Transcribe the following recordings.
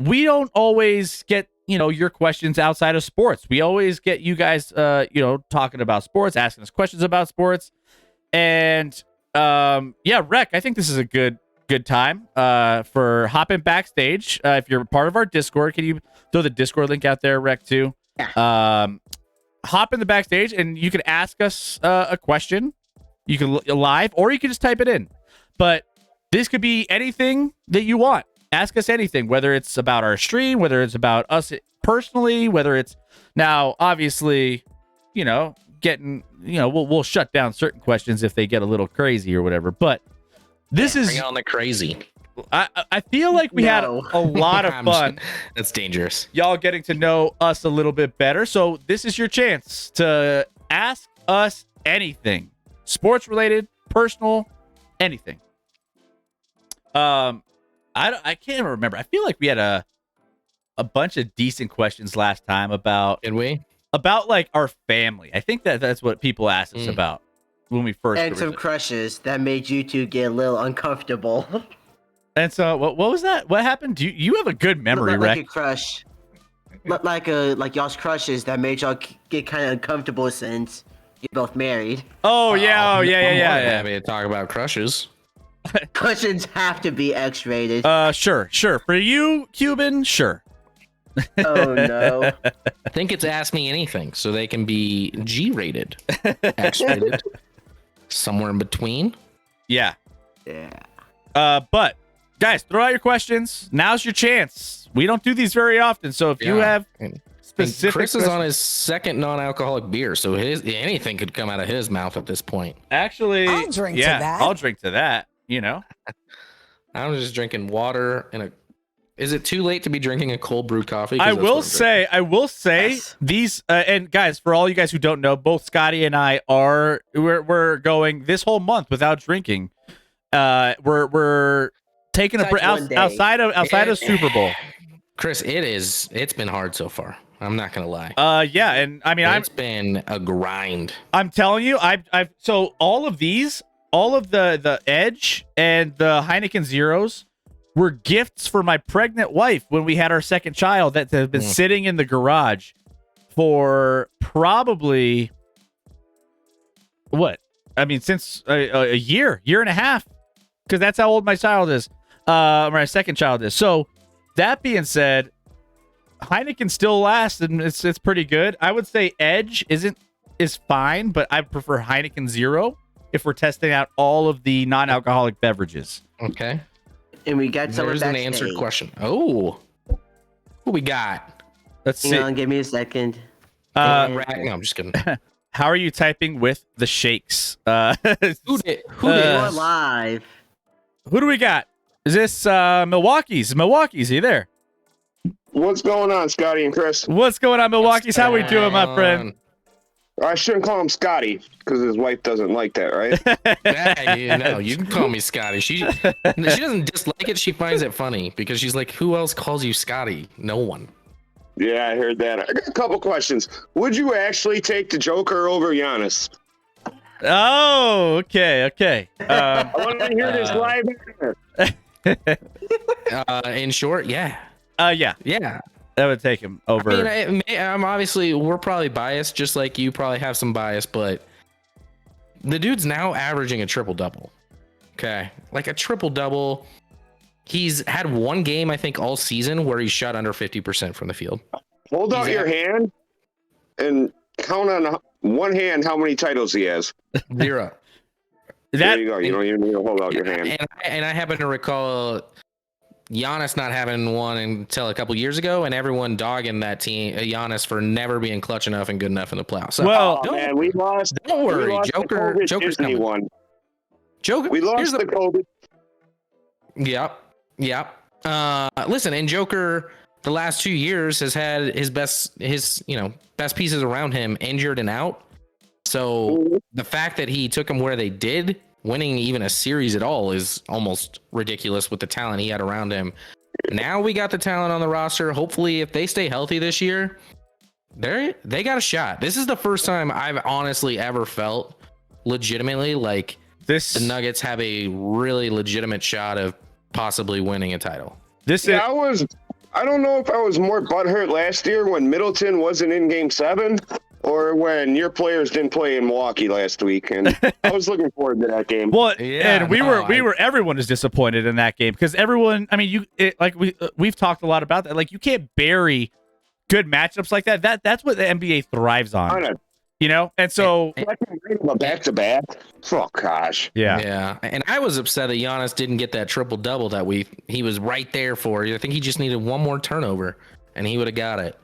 we don't always get, your questions outside of sports. We always get you guys, talking about sports, asking us questions about sports. And, Rec, I think this is a good time for hopping backstage. If you're part of our Discord, can you throw the Discord link out there, Rec, too? Yeah. Hop in the backstage and you can ask us a question. You can live, or you can just type it in. But this could be anything that you want. Ask us anything, whether it's about our stream, whether it's about us personally, whether it's now, obviously, getting, we'll shut down certain questions if they get a little crazy or whatever. But this is bring on the crazy. I feel like we had a lot of fun. That's dangerous. Y'all getting to know us a little bit better. So this is your chance to ask us anything, sports related, personal, anything. I can't remember. I feel like we had a bunch of decent questions last time about. Did we? About like our family. I think that's what people asked us about when we first. And some crushes that made you two get a little uncomfortable. And so, what was that? What happened? You have a good memory, like Rec. a crush, like y'all's crushes that made y'all get kind of uncomfortable since you're both married. Oh yeah, I'm yeah. happy to talk about crushes. Questions have to be X-rated. Sure. For you, Cuban, sure. Oh no. I think it's Ask Me Anything, so they can be G-rated, X-rated, somewhere in between. Yeah. Yeah. But guys, throw out your questions. Now's your chance. We don't do these very often, so if you have specific, Chris is on his second non-alcoholic beer, so anything could come out of his mouth at this point. Actually, I'll drink to that. I'll drink to that. I'm just drinking water and Is it too late to be drinking a cold brew coffee? I will say Yes. these and guys, for all you guys who don't know, both Scotty and I we're going this whole month without drinking. We're taking a break outside of Super Bowl. Chris, it's been hard so far. I'm not gonna lie. Yeah, and I mean, it's been a grind. I'm telling you, so all of the Edge and the Heineken Zeros were gifts for my pregnant wife when we had our second child that have been sitting in the garage for probably since a year and a half, because that's how old my child is. My second child is. So that being said, Heineken still lasts and it's pretty good. I would say Edge is fine, but I prefer Heineken Zero if we're testing out all of the non-alcoholic beverages. Okay. And we got someone There's an answered question. Oh, who we got? Let's see. Hang on, give me a second. No, I'm just kidding. How are you typing with the shakes? Who did? We're live. Who do we got? Is this Milwaukee's? Milwaukee's, are you there? What's going on, Scotty and Chris? What's going on, Milwaukee's? How we doing, my friend? I shouldn't call him Scotty because his wife doesn't like that, right? No, you can call me Scotty. She doesn't dislike it. She finds it funny because she's like, who else calls you Scotty? No one. Yeah, I heard that. I got a couple questions. Would you actually take the Joker over Giannis? Oh, okay. I want to hear this live. In short, yeah. Yeah. That would take him over. I mean, I'm obviously, we're probably biased, just like you probably have some bias, but the dude's now averaging a triple-double. Okay. Like a triple-double. He's had one game, I think, all season where he's shot under 50% from the field. Hold out your hand and count on one hand how many titles he has. 0. There you go. You don't even need to hold out your hand. And I happen to recall Giannis not having one until a couple years ago, and everyone dogging that team, Giannis, for never being clutch enough and good enough in the playoffs. So, well, man, we lost. Don't worry, Joker's Disney coming. one. Joker, we lost the COVID. Yep. Listen, and Joker, the last 2 years has had his best pieces around him injured and out. So the fact that he took them where they did, winning even a series at all, is almost ridiculous with the talent he had around him. Now we got the talent on the roster. Hopefully, if they stay healthy this year, they got a shot. This is the first time I've honestly ever felt legitimately like the Nuggets have a really legitimate shot of possibly winning a title. I was I don't know if I was more butthurt last year when Middleton wasn't in Game 7 or when your players didn't play in Milwaukee last week. And I was looking forward to that game. Well, Yeah, and we were everyone is disappointed in that game because everyone. I mean, we've talked a lot about that. Like, you can't bury good matchups like that. That's what the NBA thrives on. You know, and so back to back. Oh gosh. Yeah. And I was upset that Giannis didn't get that triple double that he was right there for. I think he just needed one more turnover, and he would have got it.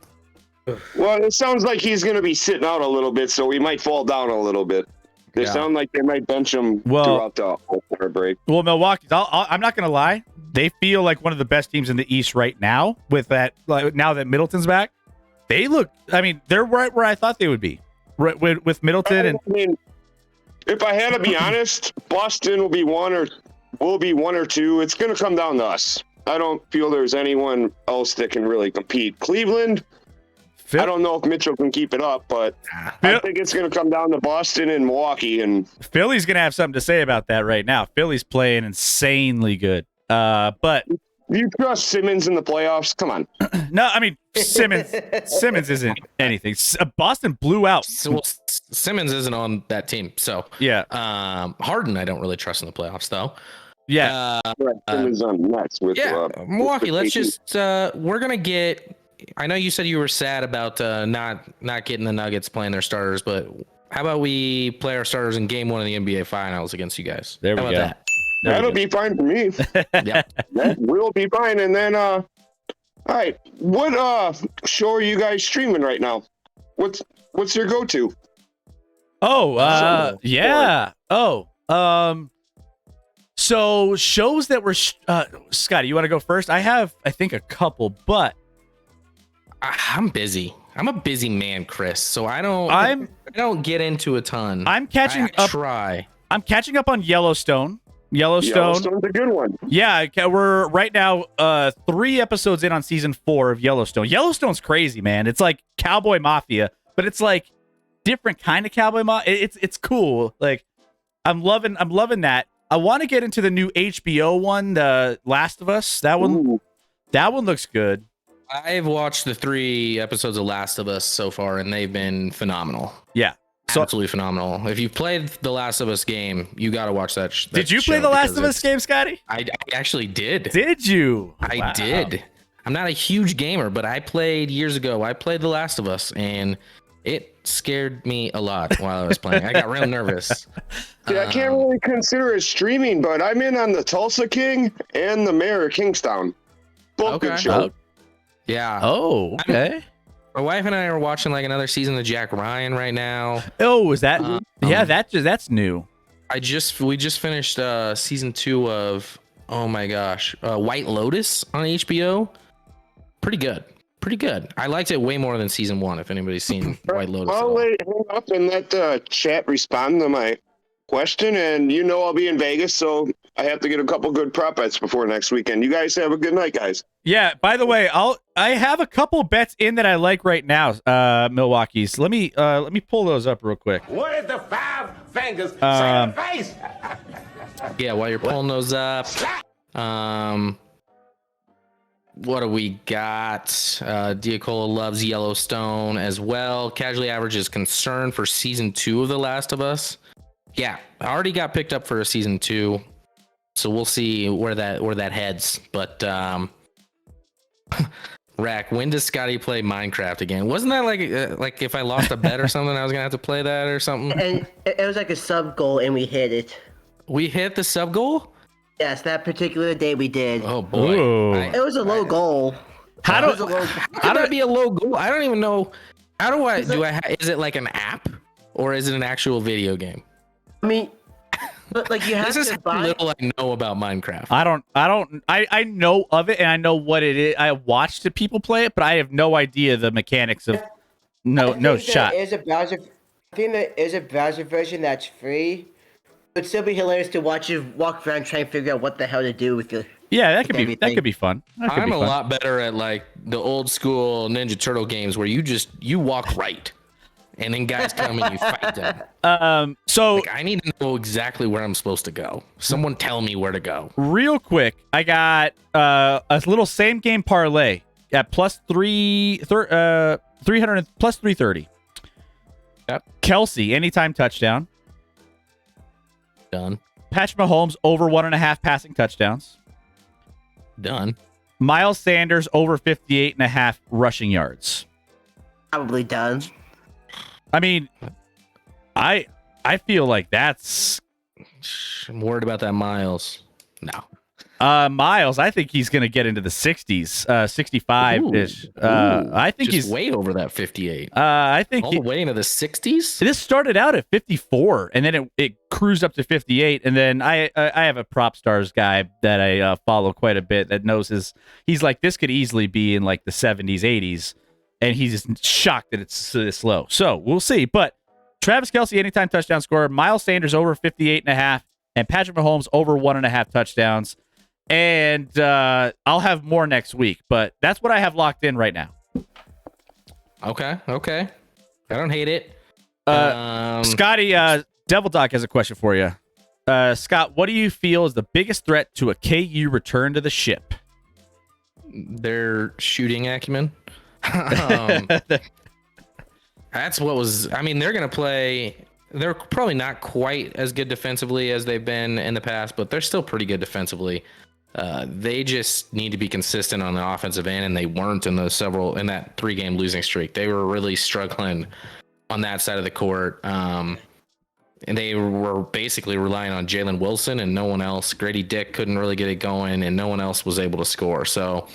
Well, it sounds like he's going to be sitting out a little bit, so he might fall down a little bit. They sound like they might bench him throughout the whole break. Well, Milwaukee, I'm not going to lie. They feel like one of the best teams in the East right now. With that, now that Middleton's back, they look. I mean, they're right where I thought they would be. Right, with Middleton and. I mean, if I had to be honest, Boston will be one or two. It's going to come down to us. I don't feel there's anyone else that can really compete. Cleveland. I don't know if Mitchell can keep it up, but I think it's going to come down to Boston and Milwaukee. And Philly's going to have something to say about that right now. Philly's playing insanely good. But do you trust Simmons in the playoffs? Come on. No, I mean, Simmons isn't anything. Boston blew out. So, Simmons isn't on that team, so yeah. Harden, I don't really trust in the playoffs, though. Yeah. Simmons on nuts with Milwaukee. Let's just we're gonna get. I know you said you were sad about not getting the Nuggets playing their starters, but how about we play our starters in Game 1 of the NBA Finals against you guys? There we how go. About that? That'll be fine for me. Yep. That will be fine. And then, all right, what show are you guys streaming right now? What's your go-to? Oh, yeah. Oh, so shows that were Scotty, you want to go first? I have, I think, a couple, but I'm busy. I'm a busy man, Chris. So I don't get into a ton. I'm catching up. I'm catching up on Yellowstone. Yellowstone's a good one. Yeah, we're right now 3 episodes in on season 4 of Yellowstone. Yellowstone's crazy, man. It's like Cowboy Mafia, but it's like different kind of Cowboy Mafia. It's cool. Like I'm loving that. I want to get into the new HBO one, The Last of Us. That one looks good. I've watched the 3 episodes of Last of Us so far, and they've been phenomenal. Yeah. Absolutely phenomenal. If you've played the Last of Us game, you got to watch that. Did you play the Last of Us game, Scotty? I actually did. Did you? I did. I'm not a huge gamer, but I played years ago. I played the Last of Us, and it scared me a lot while I was playing. I got real nervous. See, I can't really consider it streaming, but I'm in on the Tulsa King and the Mayor of Kingstown. Both good shows. Yeah. Oh, okay. My wife and I are watching like another season of Jack Ryan right now. Oh, is that? Yeah, that's new. We just finished season 2 of White Lotus on HBO. Pretty good. I liked it way more than season 1. If anybody's seen White Lotus. I'll hang up and let chat respond to my question, and I'll be in Vegas, so I have to get a couple good prop bets before next weekend. You guys have a good night, guys. Yeah. By the way, I have a couple bets in that I like right now. Milwaukee's. Let me pull those up real quick. What is the 5 fingers say in the face? Yeah. While you're pulling those up, what do we got? Diacola loves Yellowstone as well. Casually Average is concerned for season 2 of The Last of Us. Yeah, I already got picked up for a season 2, so we'll see where that heads. But Rack, when does Scotty play Minecraft again? Wasn't that like if I lost a bet or something, I was gonna have to play that or something? And it was like a sub goal, and we hit it. We hit the sub goal? Yes, that particular day we did. Oh boy, It was a low goal. How could that be a low goal? I don't even know. How do I is it like an app or is it an actual video game? I mean, but like you have this is to buy. how little I know about Minecraft. I know of it and I know what it is. I watched people play it, but I have no idea the mechanics of no shot. I think there is a browser version that's free. It'd still be hilarious to watch you walk around trying to figure out what the hell to do with your. Yeah, that could be fun. I'm a lot better at like the old school Ninja Turtle games where you walk right. And then guys come and you fight them. So I need to know exactly where I'm supposed to go. Someone tell me where to go. Real quick, I got a little same game parlay at plus 300 plus 330. Yep. Kelsey, anytime touchdown. Done. Patrick Mahomes over 1.5 passing touchdowns. Done. Miles Sanders over 58.5 rushing yards. Probably done. I mean, I feel like that's I'm worried about that Miles. No. Miles. I think he's going to get into the 60s, 65 ish. I think just he's way over that 58. I think All the way into the 60s. this started out at 54, and then it cruised up to 58, and then I have a prop stars guy that I follow quite a bit that knows he's like, this could easily be in like the 70s, 80s, and he's just shocked that it's this low. So we'll see. But Travis Kelsey anytime touchdown scorer, Miles Sanders over 58.5, and Patrick Mahomes over 1.5 touchdowns. And I'll have more next week, but that's what I have locked in right now. Okay. I don't hate it. Scotty, Devil Doc has a question for you. Scott, what do you feel is the biggest threat to a KU return to the ship? Their shooting acumen. That's what was. I mean, they're going to play. They're probably not quite as good defensively as they've been in the past, but they're still pretty good defensively. They just need to be consistent on the offensive end, and they weren't in that 3-game losing streak. They were really struggling on that side of the court. And they were basically relying on Jalen Wilson and no one else. Grady Dick couldn't really get it going, and no one else was able to score. So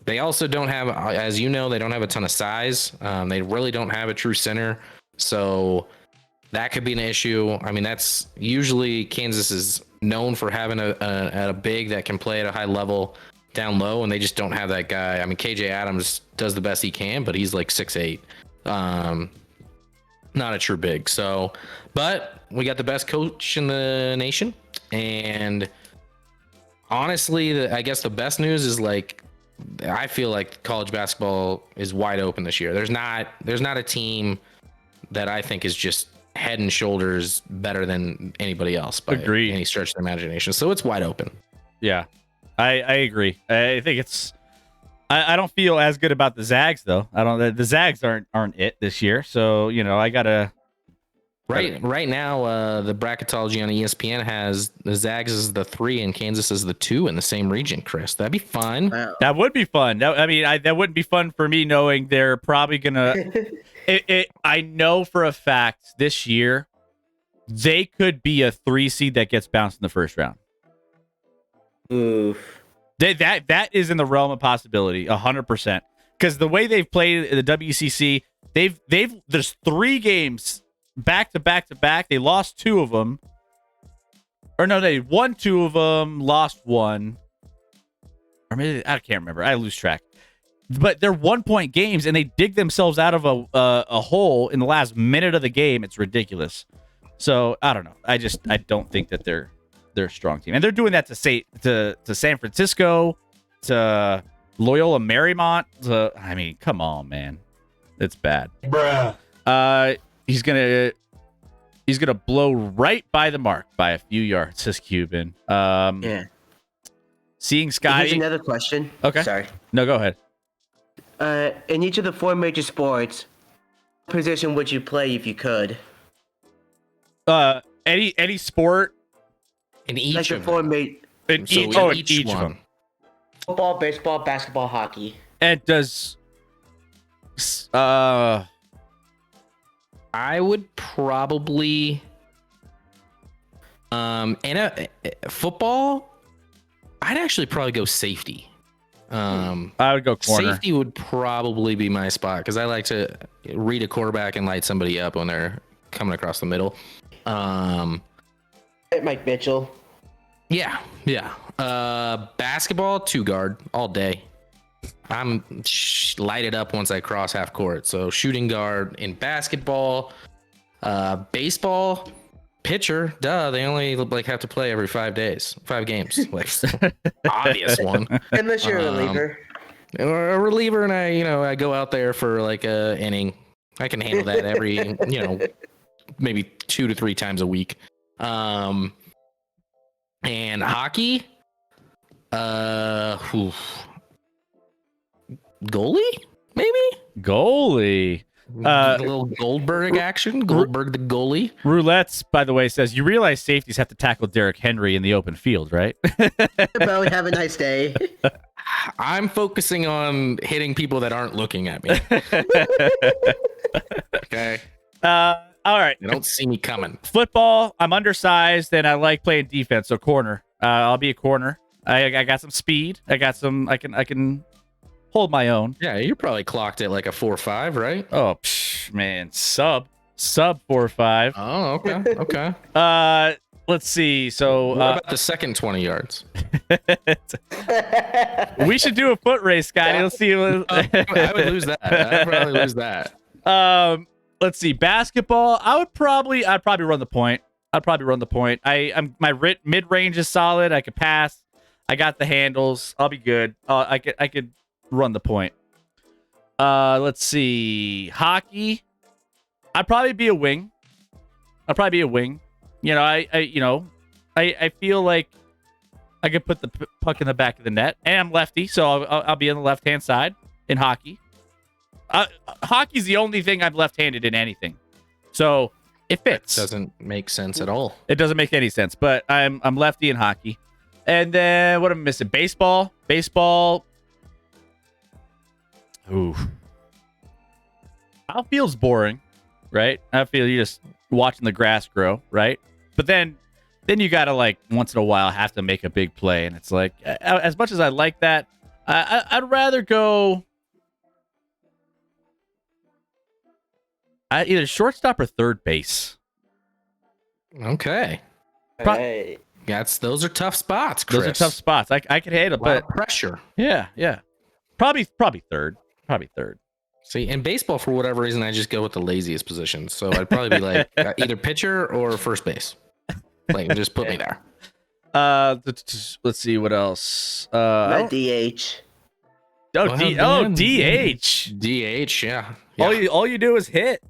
they also don't have, as you know, they don't have a ton of size. They really don't have a true center. So that could be an issue. I mean, that's usually Kansas is known for having a big that can play at a high level down low, and they just don't have that guy. I mean, KJ Adams does the best he can, but he's like 6'8". Not a true big. So, but we got the best coach in the nation, and honestly, I guess the best news is like I feel like college basketball is wide open this year. There's not a team that I think is just head and shoulders better than anybody else by any stretch of the imagination. So it's wide open. Yeah, I agree. I think it's. I don't feel as good about the Zags though. I don't. The Zags aren't it this year. So I gotta. Right now, the bracketology on ESPN has the Zags as the 3 and Kansas as the 2 in the same region. Chris, that'd be fun. Wow. That would be fun. That wouldn't be fun for me knowing they're probably gonna. I know for a fact this year they could be a 3 seed that gets bounced in the first round. Oof. That is in the realm of possibility, 100%. Because the way they've played the WCC, there's 3 games back to back to back. They lost 2 of them, or no, they won 2 of them, lost 1, or maybe I can't remember. I lose track. But they're 1-point games, and they dig themselves out of a hole in the last minute of the game. It's ridiculous. So I don't know. I don't think that they're a strong team, and they're doing that to San Francisco, to Loyola Marymount. I mean, come on, man, it's bad. Bruh. He's gonna blow right by the mark by a few yards. Says Cuban. Yeah. Seeing Here's Scotty. another question. Okay. Sorry. No, go ahead. In each of the 4 major sports, what position would you play if you could? Any sport. In each Like the of 4 them. major In So each, in each of them. football, baseball, basketball, hockey. And does I would probably in a football, I'd actually probably go safety. I would go corner. Safety would probably be my spot because I like to read a quarterback and light somebody up when they're coming across the middle. Mike Mitchell. Yeah. Basketball, 2 guard all day. I'm lighted up once I cross half court. So shooting guard in basketball. Baseball, pitcher. Duh, they only have to play every 5 games. Like obvious one. Unless you're a reliever. Or a reliever, and I go out there for like a inning. I can handle that every maybe 2 to 3 times a week. And hockey, goalie, maybe Goalie. a little Goldberg action. Goldberg the goalie. Roulettes, by the way, says you realize safeties have to tackle Derrick Henry in the open field, right? Bro, have a nice day. I'm focusing on hitting people that aren't looking at me. Okay, All right. they don't see me coming. Football, I'm undersized and I like playing defense, so corner. I'll be a corner. I got some speed. I can hold my own. Yeah, you're probably clocked at like a 4.5, right? Oh man, sub 4.5. Oh, okay. Let's see. So What about the second 20 yards? we should do a foot race, Scotty. Let's see. I would lose that. I'd probably lose that. Let's see. Basketball, I'd probably run the point. My mid range is solid. I could pass. I got the handles. I'll be good. I could run the point. Let's see. Hockey, I'd probably be a wing. You know, I feel like I could put the puck in the back of the net, and I'm lefty, so I'll be on the left hand side in hockey. Hockey's the only thing I'm left-handed in anything, so it fits. Doesn't make sense at all. It doesn't make any sense, but I'm lefty in hockey. And then what am I missing? Baseball. Ooh. Outfield's boring, right? Outfield, you're just watching the grass grow, right? But then you gotta, like, once in a while have to make a big play, and it's like, as much as I like that, I'd rather go either shortstop or third base. Okay. Hey. Those are tough spots, Chris. Those are tough spots. I could handle, A lot but of pressure. yeah. Probably third. See, in baseball, for whatever reason, I just go with the laziest position. So I'd probably be like either pitcher or first base. Like, just put me there. Let's see what else. My DH. DH. DH, yeah. All you do is hit.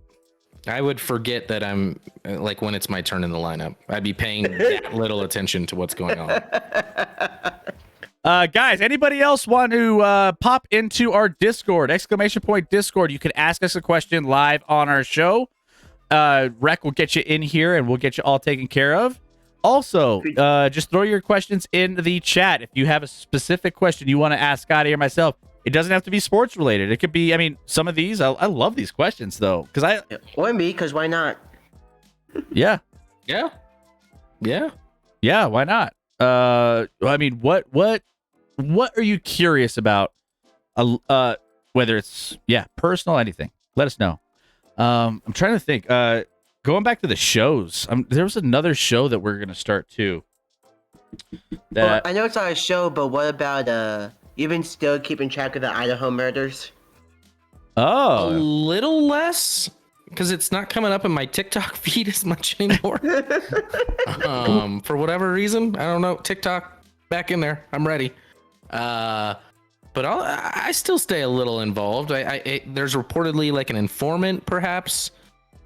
I would forget that I'm like when it's my turn in the lineup. I'd be paying that little attention to what's going on. Guys, anybody else want to pop into our Discord? ! Discord. You can ask us a question live on our show. Rec will get you in here and we'll get you all taken care of. Also, just throw your questions in the chat. If you have a specific question you want to ask Scotty or myself, it doesn't have to be sports related. It could be, I mean, some of these, I love these questions though. Or me, because why not? Yeah. Yeah. Yeah, why not? I mean, what are you curious about? Whether it's personal, anything. Let us know. I'm trying to think. Going back to the shows, there was another show that we're gonna start too. Well, I know it's not a show, but what about you've been still keeping track of the Idaho murders? A Oh, little less, because it's not coming up in my TikTok feed as much anymore. For whatever reason, I don't know. TikTok, back in there. I'm ready. But I still stay a little involved. There's reportedly like an informant, perhaps,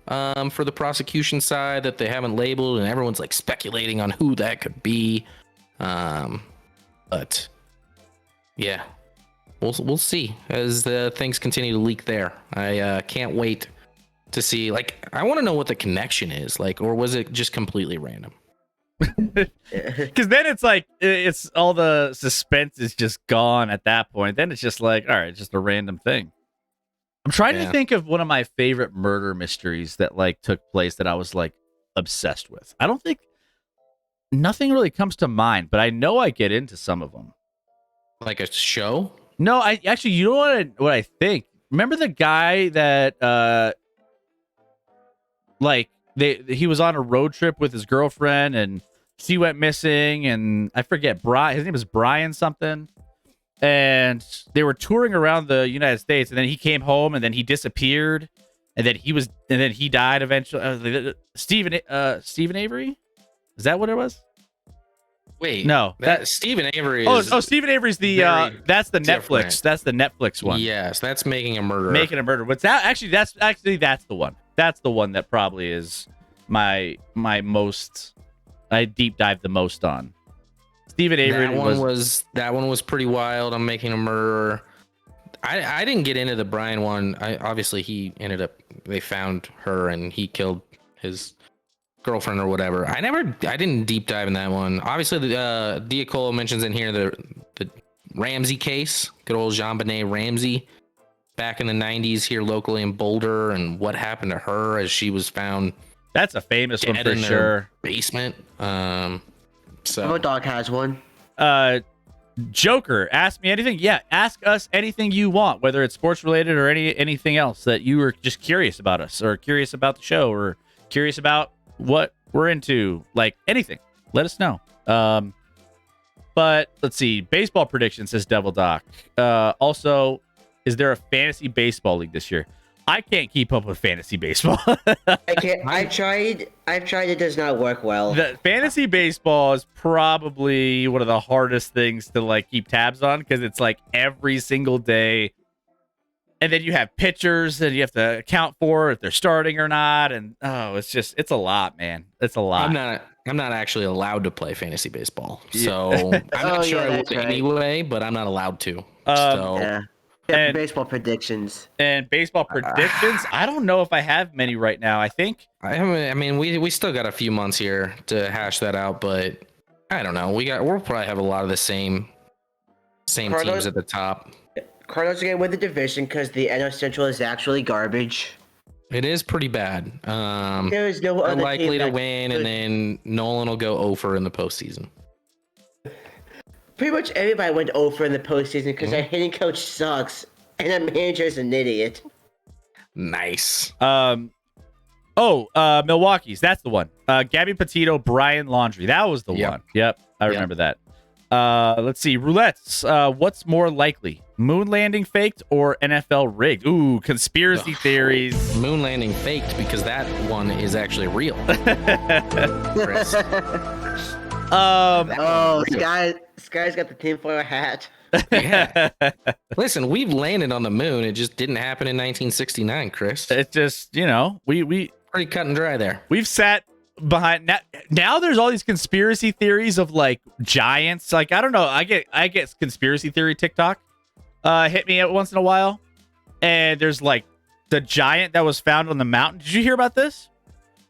for the prosecution side that they haven't labeled, and everyone's like speculating on who that could be. But yeah, we'll see as the things continue to leak there. I can't wait to see. Like, I want to know what the connection is, like, or was it just completely random? because then it's like it's all the suspense is just gone at that point. Then it's just like, all right, it's just a random thing. I'm trying to think of one of my favorite murder mysteries that like took place that I was like obsessed with. I don't think nothing really comes to mind, but I know I get into some of them. Like a show? No, I actually, you know what I think? Remember the guy that like he was on a road trip with his girlfriend and she went missing, and I forget his name is Brian something, and they were touring around the United States, and then he came home and then he disappeared, and then he died eventually. Stephen Avery, is that what it was? Wait, no, that Stephen Avery is Stephen Avery's the that's the different. That's the Netflix one. Yes, that's Making a Murderer. Making a Murderer. But that's the one. That's the one that probably is my most I deep dive the most on. Stephen Avery that one was pretty wild. I'm Making a Murderer. I didn't get into the Brian one. Obviously they found her and he killed his girlfriend or whatever. I didn't deep dive in that one. Obviously, the Diacolo mentions in here the Ramsey case, good old Jean-Benet Ramsey, back in the 90s here locally in Boulder, and what happened to her as she was found. That's a famous one dead for in their sure. basement. My So dog has one. Joker, ask me anything. Yeah, ask us anything you want, whether it's sports related or anything else that you were just curious about us, or curious about the show, or curious about what we're into, like anything. Let us know. But let's see. Baseball prediction, says Devil Doc. Also, is there a fantasy baseball league this year? I can't keep up with fantasy baseball. I can't. I've tried. It does not work well. The fantasy baseball is probably one of the hardest things to like keep tabs on, because it's like every single day, and then you have pitchers that you have to account for if they're starting or not, and it's a lot, man. It's a lot. I'm not actually allowed to play fantasy baseball, so I'm not sure I would anyway, but I'm not allowed to. Yeah. And baseball predictions. And baseball predictions, I don't know if I have many right now. I think I mean, we still got a few months here to hash that out, but I don't know. We'll probably have a lot of the same teams at the top. Cardinals are going to win the division because the NL Central is actually garbage. It is pretty bad. There is no other unlikely team to win, and then Nolan will go over in the postseason. Pretty much everybody went over in the postseason because our hitting coach sucks and our manager is an idiot. Nice. Milwaukee's. That's the one. Gabby Petito, Brian Laundrie. That was the one. Yep. I remember that. Let's see. Roulettes. What's more likely? Moon landing faked or NFL rigged? Ooh, conspiracy theories. Moon landing faked, because that one is actually real. Chris. Sky's got the tinfoil hat. Yeah. Listen, we've landed on the moon. It just didn't happen in 1969, Chris. It's just, we pretty cut and dry there. We've sat behind now there's all these conspiracy theories of like giants. Like, I don't know. I get conspiracy theory TikTok hit me once in a while. And there's like the giant that was found on the mountain. Did you hear about this?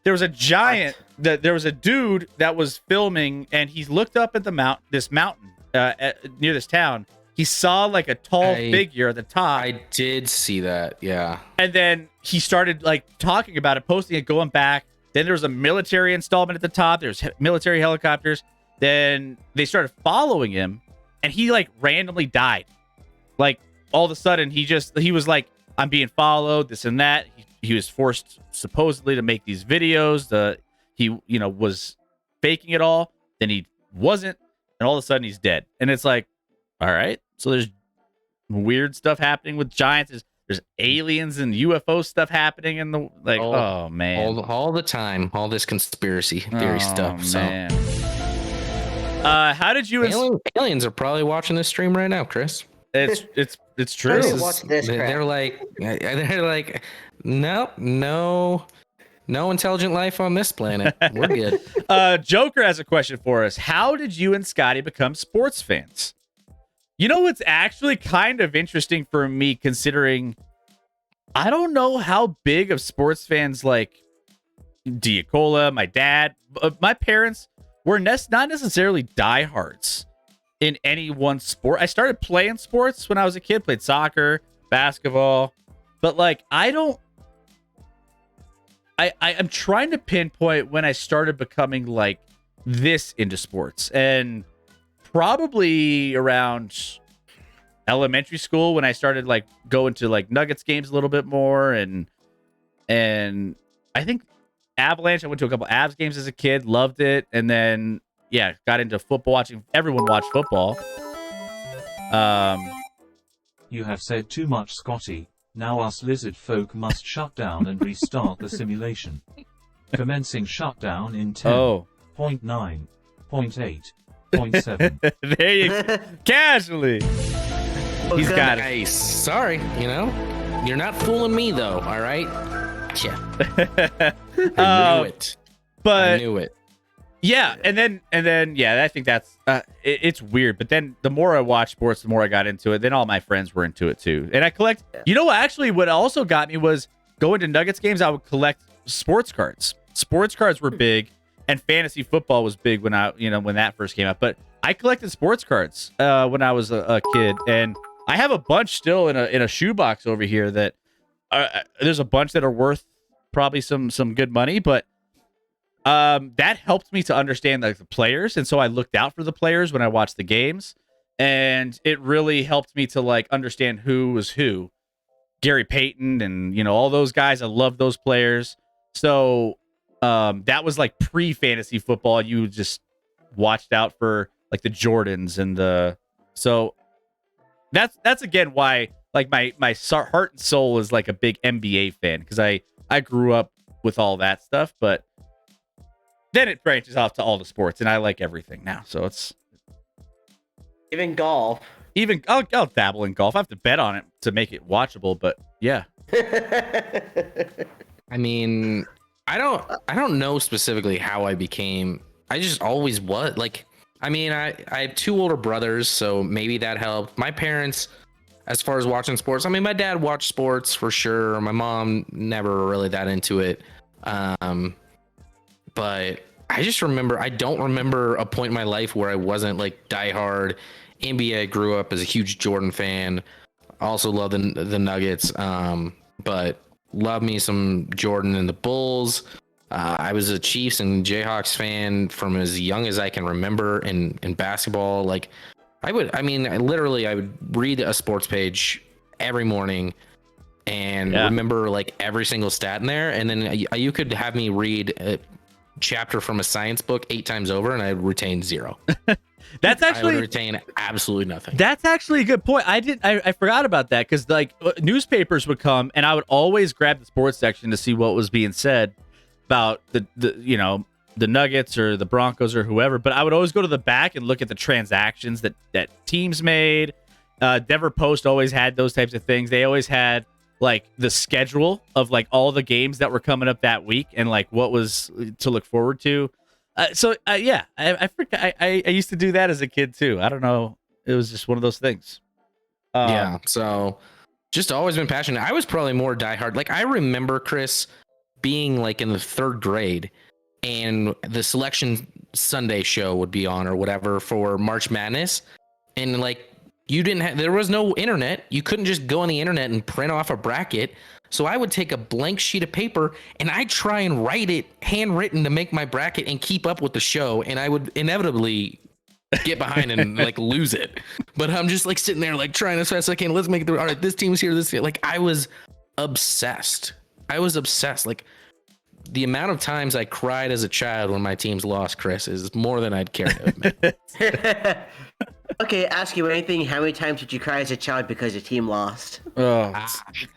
There was a giant there was a dude that was filming, and he looked up at this mountain near this town. He saw like a tall figure at the top. I did see that, yeah. And then he started like talking about it, posting it, going back. Then there was a military installment at the top. There's military helicopters. Then they started following him, and he like randomly died. Like all of a sudden, he was like, I'm being followed, this and that. He was forced supposedly to make these videos. He was faking it all. Then he wasn't, and all of a sudden he's dead. And it's like, all right. So there's weird stuff happening with giants. There's aliens and UFO stuff happening in the oh man, all the time, all this conspiracy theory stuff. Man. How did you? Aliens are probably watching this stream right now, Chris. It's true. They're like, no intelligent life on this planet. We're good. Joker has a question for us. How did you and Scotty become sports fans? You know what's actually kind of interesting for me, considering I don't know how big of sports fans like Diacola, my dad, my parents were not necessarily diehards in any one sport. I started playing sports when I was a kid, played soccer, basketball, but like I'm trying to pinpoint when I started becoming like this into sports, and probably around elementary school when I started like going to like Nuggets games a little bit more, and I think Avalanche. I went to a couple Avs games as a kid, loved it, and then got into football, watching everyone watch football. You have said too much, Scotty. Now us lizard folk must shut down and restart the simulation. Commencing shutdown in 10.9, 0.8, 0.7. There you go. Casually. He's got it. Nice. Sorry, you're not fooling me though. All right. Yeah. I knew it. But I knew it. Yeah, and then yeah, I think that's it's weird. But then the more I watched sports, the more I got into it. Then all my friends were into it too, and I collect. You know what? Actually, what also got me was going to Nuggets games. I would collect sports cards. Sports cards were big, and fantasy football was big when when that first came out. But I collected sports cards when I was a kid, and I have a bunch still in a shoebox over here. That there's a bunch that are worth probably some good money, but that helped me to understand like the players, and so I looked out for the players when I watched the games, and it really helped me to like understand who was who. Gary Payton and all those guys. I love those players. So that was like pre-fantasy football. You just watched out for like the Jordans and so that's again why like my heart and soul is like a big NBA fan, because I grew up with all that stuff, but then it branches off to all the sports, and I like everything now. So it's Even golf. I'll dabble in golf. I have to bet on it to make it watchable, but yeah. I mean, I don't know specifically how I became. I just always was like. I mean, I have two older brothers, so maybe that helped. My parents, as far as watching sports, I mean, my dad watched sports for sure. My mom never really that into it. But I just remember, I don't remember a point in my life where I wasn't like diehard NBA. I grew up as a huge Jordan fan. Also love the Nuggets, but love me some Jordan and the Bulls. I was a Chiefs and Jayhawks fan from as young as I can remember in basketball. Like I would read a sports page every morning and remember like every single stat in there. And then you could have me read a chapter from a science book 8 times over and I'd retain 0. That's actually, I would retain absolutely nothing. That's actually a good point. I forgot about that, because like newspapers would come and I would always grab the sports section to see what was being said about the Nuggets or the Broncos or whoever. But I would always go to the back and look at the transactions that teams made. Denver Post always had those types of things. They always had like the schedule of like all the games that were coming up that week and like what was to look forward to. Yeah, I used to do that as a kid too. I don't know. It was just one of those things. Yeah. So just always been passionate. I was probably more diehard. Like I remember, Chris, being like in the 3rd grade and the Selection Sunday show would be on or whatever for March Madness. And like there was no internet. You couldn't just go on the internet and print off a bracket. So I would take a blank sheet of paper and I'd try and write it handwritten to make my bracket and keep up with the show. And I would inevitably get behind and like lose it. But I'm just like sitting there like trying as fast as I can. Let's make it through. All right, this team's here. Like I was obsessed. Like the amount of times I cried as a child when my teams lost, Chris, is more than I'd care to admit. Okay, ask you anything. How many times did you cry as a child because your team lost? Oh,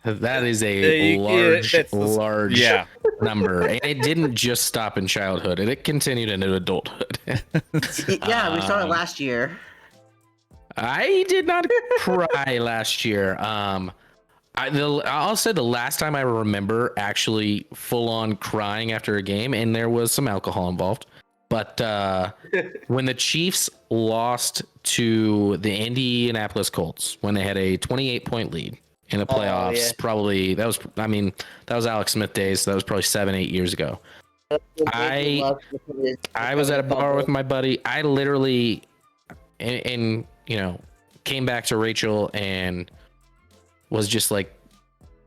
that is a large number. And it didn't just stop in childhood, and it continued into adulthood. Yeah, we saw it last year. I did not cry last year. I'll say the last time I remember actually full on crying after a game, and there was some alcohol involved. But when the Chiefs lost to the Indianapolis Colts, when they had a 28-point lead in the playoffs, probably that was Alex Smith days. So that was probably 7-8 years ago. I was at a bar with my buddy. I literally, and came back to Rachel and was just like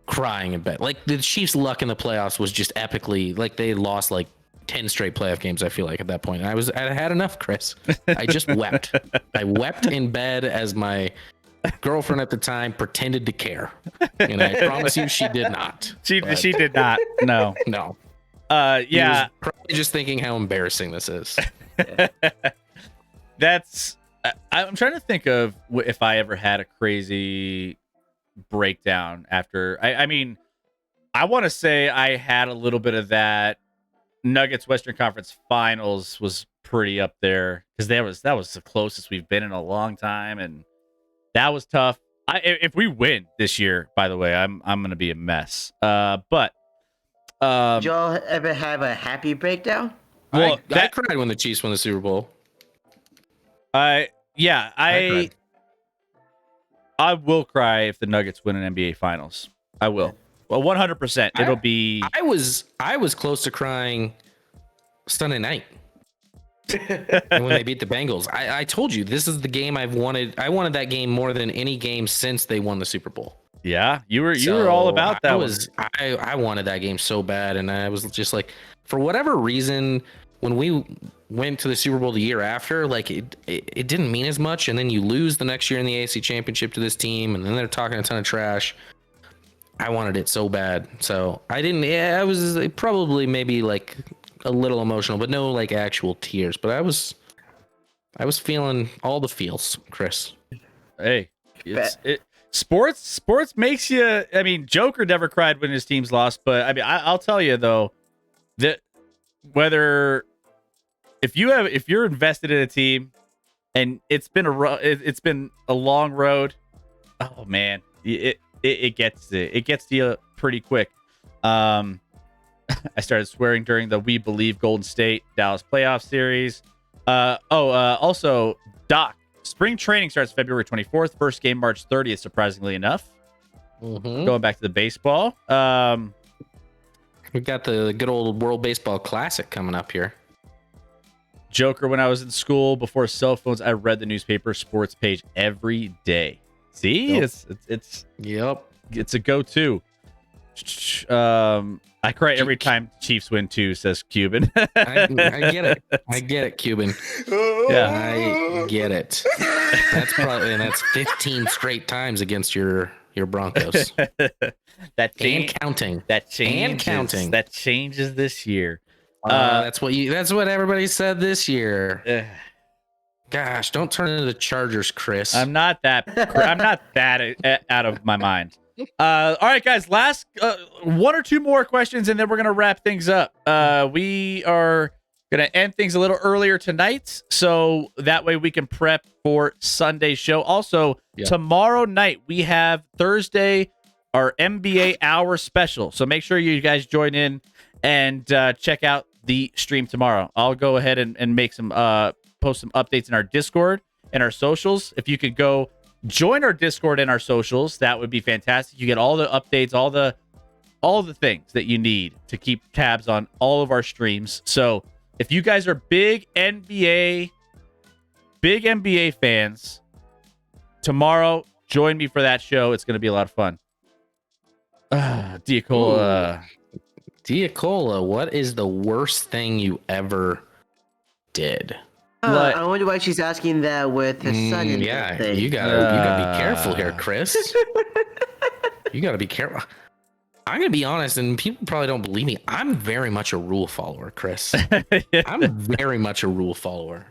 crying in bed. Like the Chiefs' luck in the playoffs was just epically, like they lost like 10 straight playoff games, I feel like, at that point. And I had enough, Chris. I just wept. I wept in bed as my girlfriend at the time pretended to care. And I promise you she did not. She did not. No. No. Yeah. Probably just thinking how embarrassing this is. I'm trying to think of if I ever had a crazy breakdown after. I mean, I want to say I had a little bit of that. Nuggets Western Conference Finals was pretty up there because that was the closest we've been in a long time, and that was tough. If we win this year, by the way, I'm gonna be a mess. But did y'all ever have a happy breakdown? Well, I cried when the Chiefs won the Super Bowl. I cried. will cry if the Nuggets win an NBA Finals. I will. Well, 100%. It'll be. I was close to crying Sunday night when they beat the Bengals. I told you this is the game I've wanted. I wanted that game more than any game since they won the Super Bowl. Yeah, you were all about that. I wanted that game so bad, and I was just like, for whatever reason, when we went to the Super Bowl the year after, like it didn't mean as much, and then you lose the next year in the AFC Championship to this team, and then they're talking a ton of trash. I wanted it so bad, so I didn't. Yeah, I was probably maybe like a little emotional, but no like actual tears. But I was feeling all the feels, Chris. Hey, sports makes you. I mean, Joker never cried when his teams lost, but I mean, I'll tell you though that whether if you're invested in a team and it's been a long road, oh man, it gets to you pretty quick. I started swearing during the We Believe Golden State Dallas playoff series. Also, Doc, spring training starts February 24th. First game March 30th, surprisingly enough. Mm-hmm. Going back to the baseball. We got the good old World Baseball Classic coming up here. Joker, when I was in school before cell phones, I read the newspaper sports page every day. See, Yep. It's a go-to. I cry every time Chiefs win too, says Cuban. I get it, Cuban. Yeah, I get it. That's 15 straight times against your Broncos. and counting. That changes. And counting. That changes this year. That's what everybody said this year. Gosh, don't turn into the Chargers, Chris. I'm not that out of my mind. All right, guys. Last one or two more questions, and then we're gonna wrap things up. We are gonna end things a little earlier tonight, so that way we can prep for Sunday's show. Also, tomorrow night we have Thursday our NBA hour special. So make sure you guys join in and check out the stream tomorrow. I'll go ahead and make some post some updates in our Discord and our socials. If you could go join our Discord and our socials, that would be fantastic. You get all the updates, all the things that you need to keep tabs on all of our streams. So if you guys are big NBA fans, tomorrow join me for that show. It's going to be a lot of fun. Diacola. Diacola, what is the worst thing you ever did? I wonder why she's asking that with her son. Yeah, you gotta be careful here, Chris. You gotta be careful. I'm gonna be honest, and people probably don't believe me. I'm very much a rule follower, Chris. I'm very much a rule follower.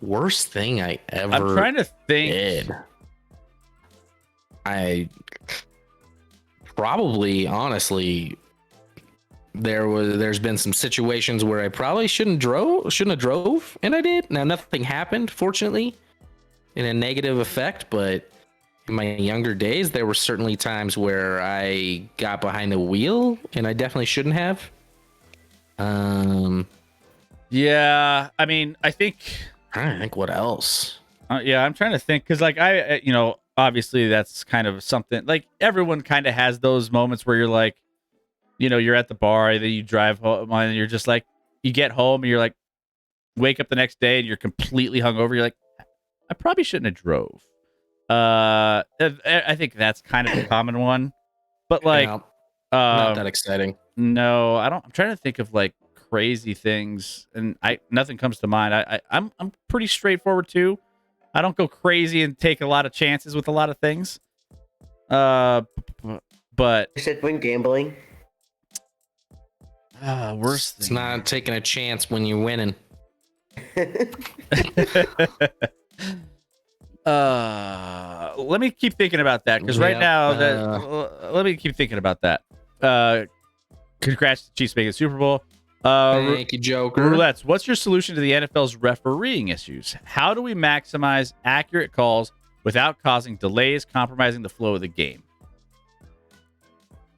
Worst thing I ever I'm trying to think. did. I probably, honestly, there's been some situations where I probably shouldn't have drove, and I did. Now nothing happened, fortunately, in a negative effect, but in my younger days, there were certainly times where I got behind the wheel, and I definitely shouldn't have. Yeah, I mean, I think what else. Yeah, I'm trying to think because, like, obviously that's kind of something like everyone kind of has those moments where you're like, you're at the bar, then you drive home, and you're just like, you get home and you're like, wake up the next day and you're completely hungover. You're like, I probably shouldn't have drove. I think that's kind of a common one, but like, not that exciting. No, I don't. I'm trying to think of like crazy things, and nothing comes to mind. I'm pretty straightforward too. I don't go crazy and take a lot of chances with a lot of things. But You said when gambling. Worst thing. It's not taking a chance when you're winning. Let me keep thinking about that because right now let me keep thinking about that. Congrats to Chiefs making Super Bowl. Thank you, Joker. Roulettes, what's your solution to the NFL's refereeing issues? How do we maximize accurate calls without causing delays, compromising the flow of the game?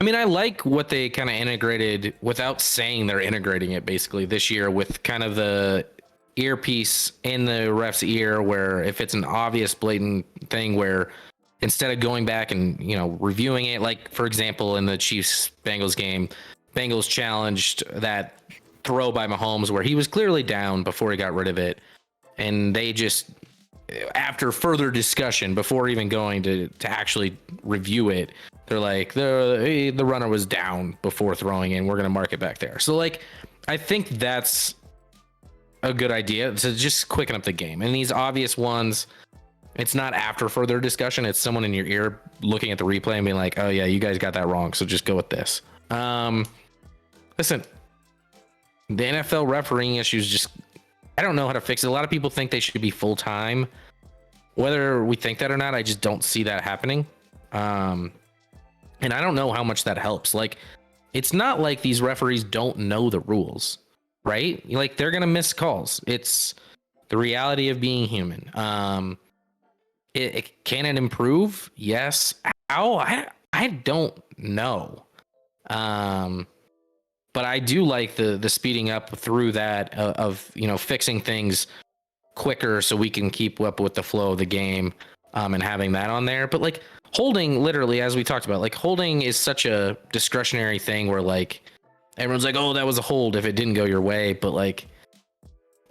I mean, I like what they kind of integrated without saying they're integrating it basically this year with kind of the earpiece in the ref's ear, where if it's an obvious blatant thing where instead of going back and, you know, reviewing it, like for example, in the Chiefs Bengals game, Bengals challenged that throw by Mahomes where he was clearly down before he got rid of it. And they just, after further discussion, before even going to actually review it, they're like, the runner was down before throwing in. We're going to mark it back there. So, like, I think that's a good idea to just quicken up the game. And these obvious ones, it's not after further discussion. It's someone in your ear looking at the replay and being like, oh, yeah, you guys got that wrong. So just go with this. Listen, the NFL refereeing issues just, I don't know how to fix it. A lot of people think they should be full time. Whether we think that or not, I just don't see that happening. And I don't know how much that helps. Like, it's not like these referees don't know the rules, right? Like, they're gonna miss calls. It's the reality of being human. Can it improve? Yes. How? I don't know. But I do like the speeding up through that of, you know, fixing things quicker so we can keep up with the flow of the game, and having that on there. But like holding, literally, as we talked about, like holding is such a discretionary thing where like everyone's like, oh, that was a hold if it didn't go your way. But like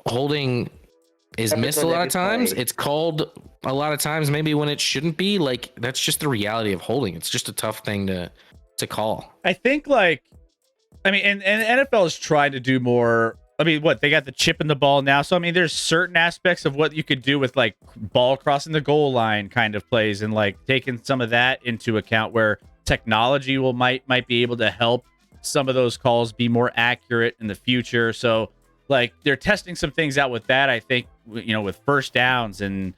holding is missed a lot of times. It's called a lot of times maybe when it shouldn't be. Like, that's just the reality of holding. It's just a tough thing to call. I think, like, I mean, and NFL is trying to do more. I mean, what, they got the chip in the ball now. So, I mean, there's certain aspects of what you could do with like ball crossing the goal line kind of plays and like taking some of that into account where technology might be able to help some of those calls be more accurate in the future. So like they're testing some things out with that, I think, you know, with first downs, and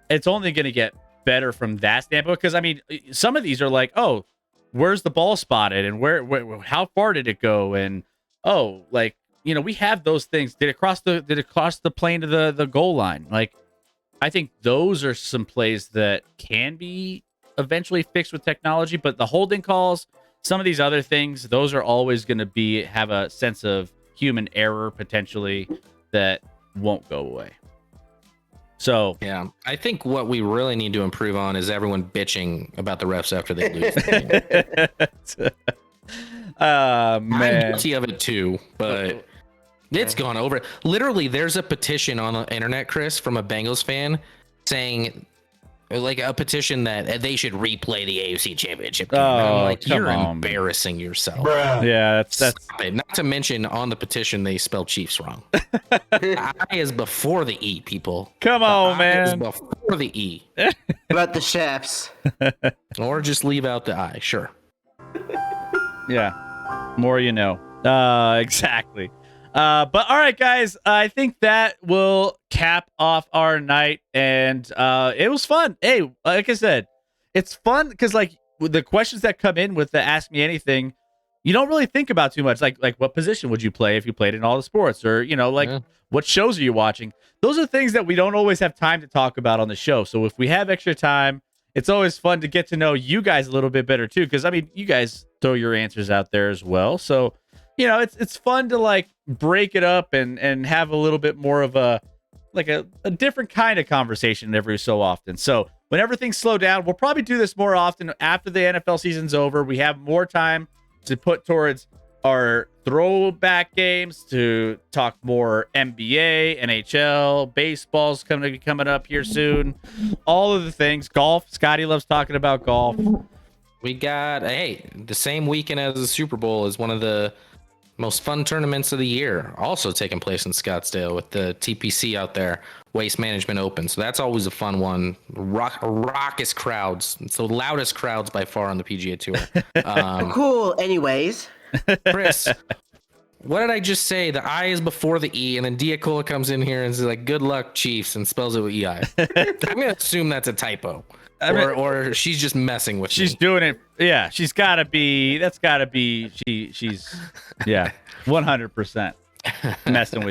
it's only going to get better from that standpoint. Because I mean, some of these are like, oh, where's the ball spotted and where how far did it go? And oh, like, you know, we have those things. Did it cross the plane to the goal line? Like, I think those are some plays that can be eventually fixed with technology, but the holding calls, some of these other things, those are always going to have a sense of human error potentially that won't go away. So yeah, I think what we really need to improve on is everyone bitching about the refs after they lose. Man, I'm guilty of it too, but it's gone over. Literally, there's a petition on the internet, Chris, from a Bengals fan saying, like, a petition that they should replay the AFC Championship game. And I'm like, you're embarrassing yourself. Yeah, that's it. Not to mention, on the petition, they spelled Chiefs wrong. I is before the E, people. Come on, man. Is before the E. About the chefs. Or just leave out the I, sure. Yeah, more you know. Exactly. But all right, guys, I think that will cap off our night, and it was fun. Hey, like I said, it's fun because like with the questions that come in with the Ask Me Anything, you don't really think about too much. Like what position would you play if you played in all the sports, or you know, like what shows are you watching? Those are things that we don't always have time to talk about on the show. So if we have extra time, it's always fun to get to know you guys a little bit better too, because I mean, you guys throw your answers out there as well. So you know, it's fun to like break it up and have a little bit more of a different kind of conversation every so often. So whenever things slow down, we'll probably do this more often after the NFL season's over. We have more time to put towards our throwback games, to talk more NBA, NHL, baseball's coming up here soon. All of the things. Golf. Scotty loves talking about golf. We got, hey, the same weekend as the Super Bowl is one of the most fun tournaments of the year, also taking place in Scottsdale with the TPC out there, Waste Management Open. So that's always a fun one. Raucous crowds. It's the loudest crowds by far on the PGA Tour. Cool. Anyways, Chris, what did I just say? The I is before the E, and then Diacola comes in here and says like, "Good luck, Chiefs," and spells it with EI. I'm gonna assume that's a typo. Or she's just messing with she's me. Doing it. Yeah, she's got to be. That's got to be. She's. Yeah, 100% messing with you.